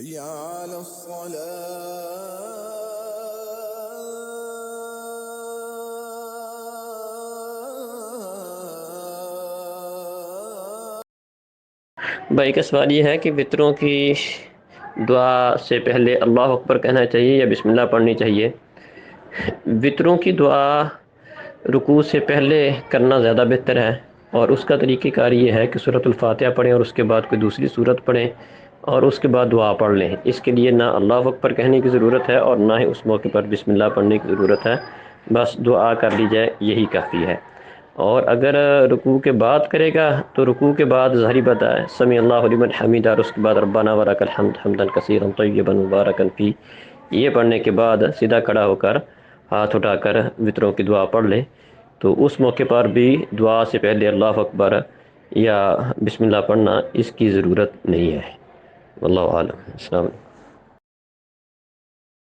حي على الصلاة. بھائی کا سوال یہ ہے کہ وطروں کی دعا سے پہلے اللہ اکبر کہنا چاہیے یا بسم اللہ پڑھنی چاہیے؟ وطروں کی دعا رکوع سے پہلے کرنا زیادہ بہتر ہے، اور اس کا طریقہ کار یہ ہے کہ سورۃ الفاتحہ پڑھیں اور اس کے بعد کوئی دوسری سورت پڑھیں اور اس کے بعد دعا پڑھ لیں۔ اس کے لیے نہ اللہ اکبر کہنے کی ضرورت ہے اور نہ ہی اس موقع پر بسم اللہ پڑھنے کی ضرورت ہے، بس دعا کر لی جائے یہی کافی ہے۔ اور اگر رکوع کے بعد کرے گا تو رکوع کے بعد ظاہری بات ہے سمیع اللہ لمن حمیدہ اور اس کے بعد ربنا ولک الحمد حمدا کثیرا طیبا مبارکا فی، یہ پڑھنے کے بعد سیدھا کھڑا ہو کر ہاتھ اٹھا کر وطروں کی دعا پڑھ لے، تو اس موقع پر بھی دعا سے پہلے اللہ اکبر یا بسم اللہ پڑھنا اس کی ضرورت نہیں ہے۔ واللہ اعلم۔ السلام علیکم۔